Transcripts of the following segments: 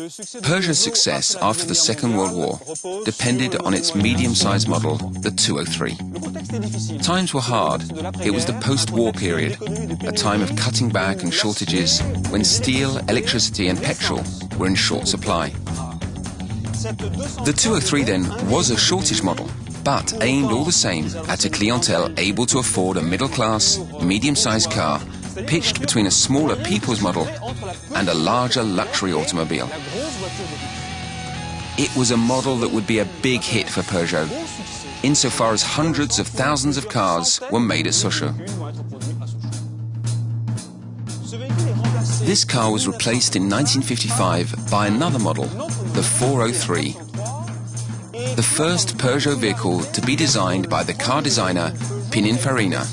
Peugeot's success after the Second World War depended on its medium-sized model, the 203. Times were hard. It was the post-war period, a time of cutting back and shortages when steel, electricity and petrol were in short supply. The 203 then was a shortage model, but aimed all the same at a clientele able to afford a middle-class, medium-sized car pitched between a smaller people's model and a larger luxury automobile. It was a model that would be a big hit for Peugeot, insofar as hundreds of thousands of cars were made at Sochaux. This car was replaced in 1955 by another model, the 403. The first Peugeot vehicle to be designed by the car designer Pininfarina.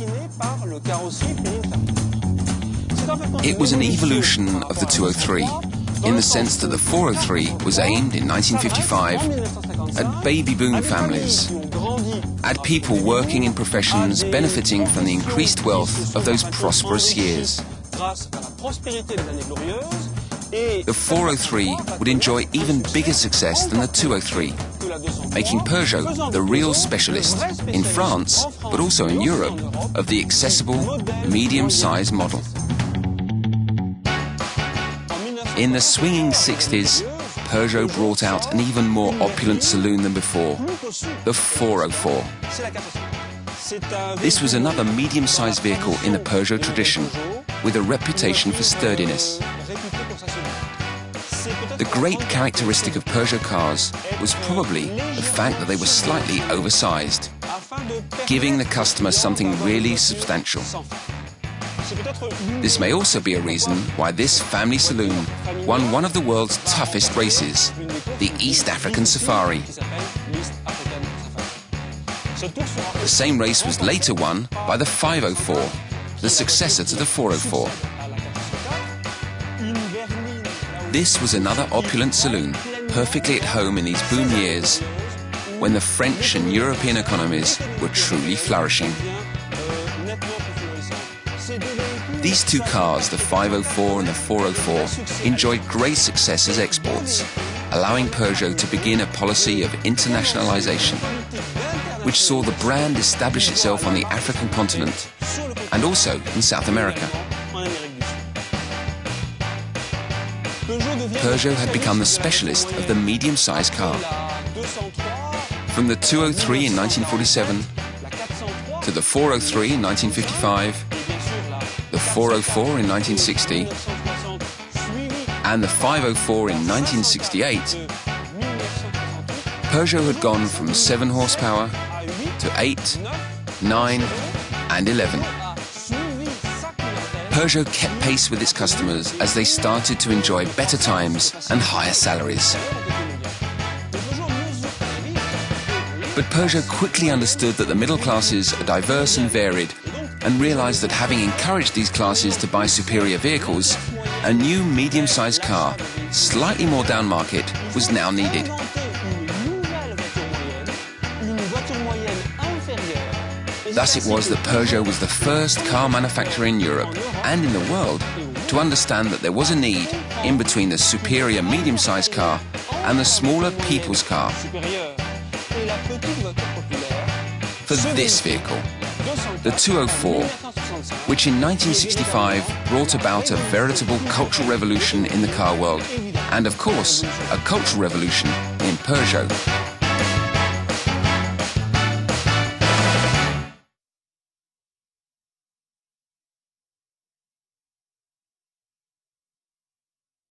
It was an evolution of the 203, in the sense that the 403 was aimed in 1955 at baby boom families, at people working in professions benefiting from the increased wealth of those prosperous years. The 403 would enjoy even bigger success than the 203, making Peugeot the real specialist in France, but also in Europe, of the accessible, medium-sized model. In the swinging 60s, Peugeot brought out an even more opulent saloon than before, the 404. This was another medium-sized vehicle in the Peugeot tradition, with a reputation for sturdiness. The great characteristic of Peugeot cars was probably the fact that they were slightly oversized, giving the customer something really substantial. This may also be a reason why this family saloon won one of the world's toughest races, the East African Safari. The same race was later won by the 504, the successor to the 404. This was another opulent saloon, perfectly at home in these boom years, when the French and European economies were truly flourishing. These two cars, the 504 and the 404, enjoyed great success as exports, allowing Peugeot to begin a policy of internationalization, which saw the brand establish itself on the African continent and also in South America. Peugeot had become the specialist of the medium-sized car. From the 203 in 1947 to the 403 in 1955, the 404 in 1960, and the 504 in 1968, Peugeot had gone from 7 horsepower to 8, 9, and 11. Peugeot kept pace with its customers as they started to enjoy better times and higher salaries. But Peugeot quickly understood that the middle classes are diverse and varied, and realized that having encouraged these classes to buy superior vehicles, a new medium-sized car, slightly more down-market, was now needed. Thus it was that Peugeot was the first car manufacturer in Europe and in the world to understand that there was a need in between the superior medium-sized car and the smaller people's car. For this vehicle, the 204, which in 1965 brought about a veritable cultural revolution in the car world, and of course, a cultural revolution in Peugeot.